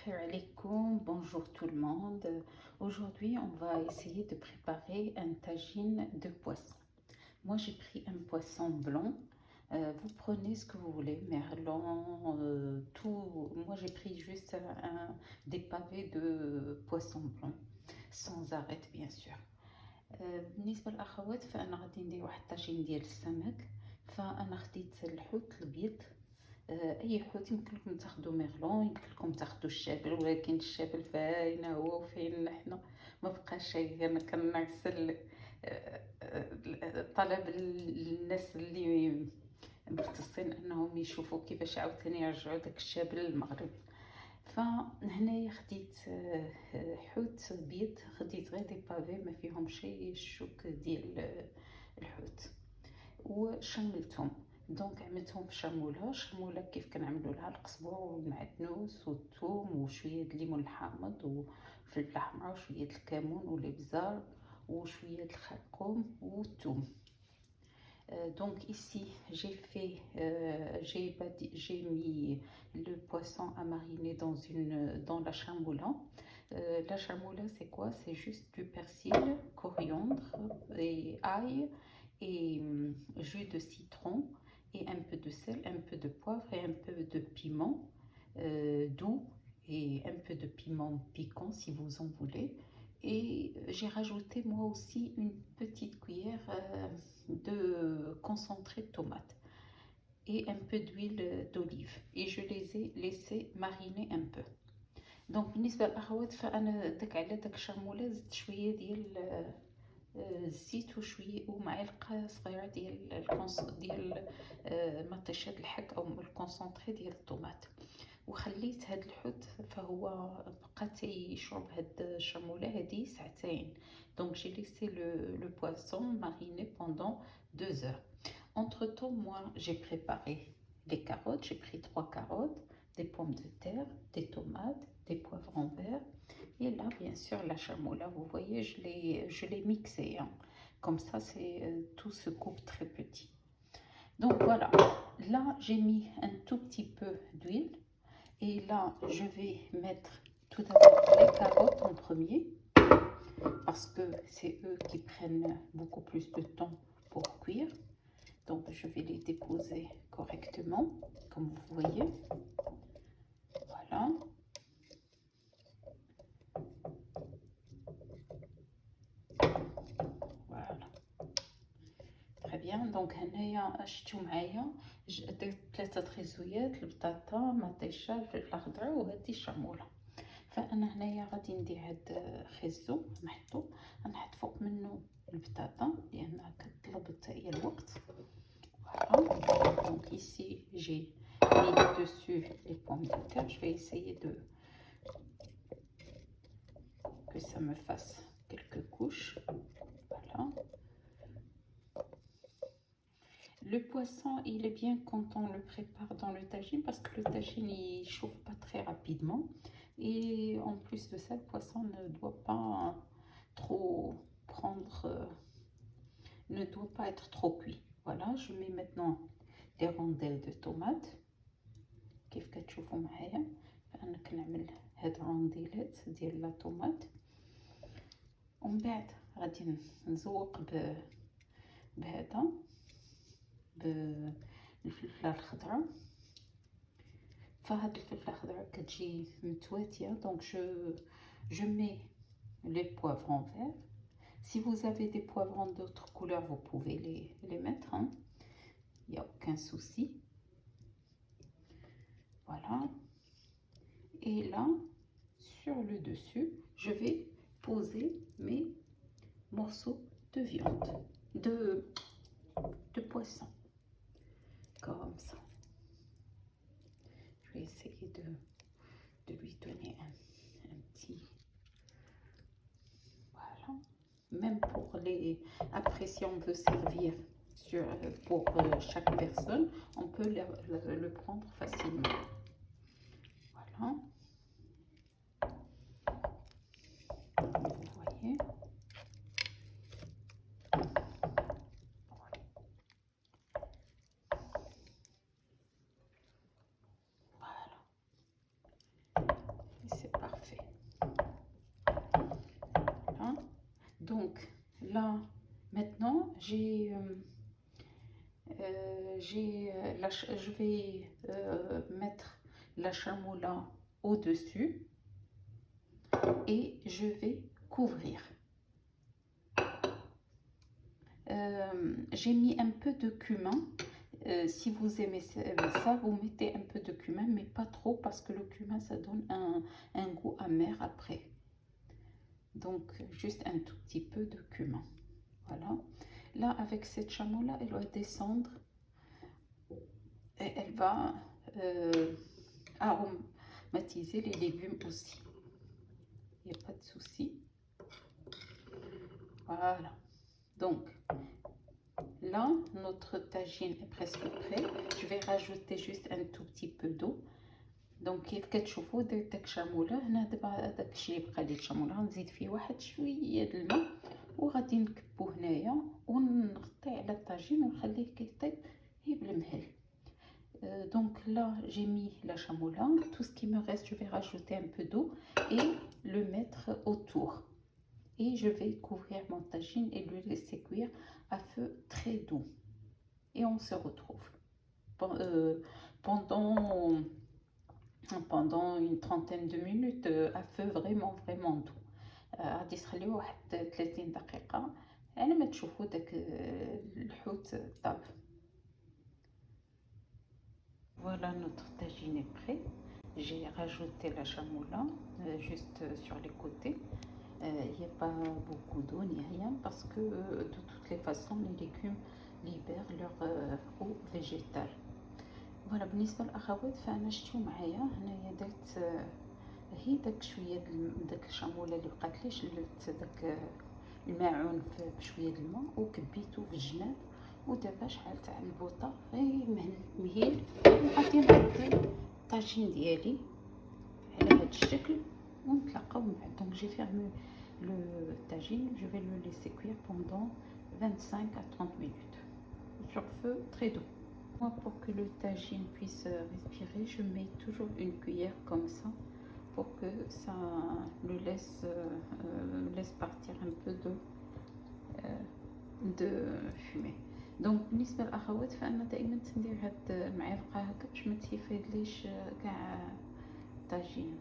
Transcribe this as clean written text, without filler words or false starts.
Khair alaikum, bonjour tout le monde. Aujourd'hui, on va essayer de préparer un tagine de poisson. Moi, j'ai pris un poisson blanc. Vous prenez ce que vous voulez, merlan, tout. Moi, j'ai pris juste des pavés de poisson blanc, sans arête bien sûr. بالنسبة للأخوات فأنا غادي ندير واحد الطاجين ديال السمك. فأنا خديت الحوت البيض. اي حوت يمكن لكم تاخذوا ميرلون، يمكن لكم تاخذوا الشابل، ولكن الشابل فاين هو وفين حنا ما بقاش انا كنعسل. طلب الناس اللي مختصين انهم يشوفوا كيفاش عاوتاني يرجعوا داك الشابل للمغرب. فهنايا خديت حوت بيض، خديت غير دي بافي ما فيهم شي الشوك ديال الحوت وشملتهم. دونك عملتهم في شرموله كيف كنعملوا لها القزبر والمعدنوس والثوم وشويه د الليمون الحامض وفلفله حمراء وشويه د الكمون والابزار وشويه د الخرقوم والثوم. Donc ici j'ai fait j'ai mis le poisson à mariner dans la charmoula. La charmoula c'est quoi? C'est juste du persil, coriandre et ail et jus de citron et un peu de sel, un peu de poivre et un peu de piment doux et un peu de piment piquant si vous en voulez. Et j'ai rajouté moi aussi une petite cuillère de concentré de tomate et un peu d'huile d'olive, et je les ai laissés mariner un peu. دونك بالنسبه للاخوات فانا داك على داك الشرموله زدت شويه ديال الزيت وشويه ومعلقه صغيره ديال مطيشه الحك او الكونسونطري ديال الطوماط، وخليت هاد الحوت فهو بقى تيشرب هاد الشرموله هادي ساعتين. Donc j'ai laissé le poisson mariner pendant 2 heures. Entre temps, moi j'ai préparé les carottes. J'ai pris 3 carottes, des pommes de terre, des tomates, des poivrons verts. Et là, bien sûr, la chamoula, vous voyez, je l'ai mixé, hein. Comme ça, tout se coupe très petit. Donc voilà, là, j'ai mis un tout petit peu d'huile. Et là, je vais mettre tout d'abord les carottes en premier, parce que c'est eux qui prennent beaucoup plus de temps pour cuire. Donc je vais les déposer correctement, comme vous voyez. Voilà. Voilà. Très bien. Donc هنايا شفتوا معايا درت 3 غريزويات البطاطا مطيشه الفلفل الاخضر وهذه الشرموله. فانا هنايا غادي ندير هاد خيزو نحط فوق منه البطاطا لانها كطلب حتى هي الوقت. Voilà. Donc ici j'ai mis dessus les pommes de terre. Je vais essayer que ça me fasse quelques couches. Voilà. Le poisson, il est bien quand on le prépare dans le tagine, parce que le tagine il chauffe pas très rapidement, et en plus de ça le poisson ne doit pas trop ne doit pas être trop cuit. Voilà, je mets maintenant des rondelles de tomates كيف كتشوفوا معايا. فانا كنعمل هاد الرونديلات ديال لا طوماط، ومن بعد غادي نزوق بهذا بالفلفله الخضراء. فهاد الفلفله الخضراء كتجي متواتيه. دونك je mets les poivrons verts. Si vous avez des poivrons d'autres couleurs, vous pouvez les mettre, hein. Il n'y a aucun souci. Voilà. Et là, sur le dessus, je vais poser mes morceaux de viande, de poisson. Comme ça. Je vais essayer de lui donner un petit... Voilà. Même pour les... Après, si on veut servir pour chaque personne, on peut le prendre facilement. Voilà. Vous voyez. Donc là, maintenant, je vais mettre la chamoula au-dessus et je vais couvrir. J'ai mis un peu de cumin. Si vous aimez ça, vous mettez un peu de cumin, mais pas trop parce que le cumin, ça donne un goût amer après. Donc, juste un tout petit peu de cumin. Voilà. Là, avec cette chamoula, elle va descendre et elle va aromatiser les légumes aussi. Il n'y a pas de souci. Voilà. Donc, là, notre tagine est presque prêt. Je vais rajouter juste un tout petit peu d'eau. دونك كيف كتشوفوا درت داك الشاموله هنا. دابا داكشي اللي بقى لي الشاموله غنزيد فيه واحد شويه د الماء وغادي نكبو هنايا ونغطي على الطاجين ونخليه كيطيب غير بالمهل. Donc là j'ai mis la chamoula, tout ce qui me reste je vais rajouter un peu d'eau et le mettre autour et je vais couvrir mon tagine et le laisser cuire à feu très doux et on se retrouve pendant une trentaine de minutes à feu vraiment doux. غادي تخليوه واحد 30 دقيقة على ما تشوفوا داك الحوت طاب. Voilà, notre tagine est prêt. J'ai rajouté la chamoula juste sur les côtés. Il n'y a pas beaucoup d'eau ni rien parce que de toutes les façons les légumes libèrent leur eau végétale. فوالا بالنسبه للاخوات فانا شتو معايا هنايا درت هي داك شويه داك الشاموله اللي بقات لي شللت داك الماعون بشويه الماء وكبيته في الجناب ودابا شعلت على البوطه غير مهيل وغادي نغطي الطاجين ديالي على هذا الشكل ونتلاقاو من بعد. دونك جي فيرمي لو tagine, je vais le laisser cuire pendant 25 à 30 minutes sur feu très doux. Pour que le tagine puisse respirer, je mets toujours une cuillère comme ça pour que ça le laisse partir un peu de fumée. Donc بالنسبه للاخوات فانا دائما تندير هاد المعلقه هكا باش ما تيفيدليش كاع الطاجين.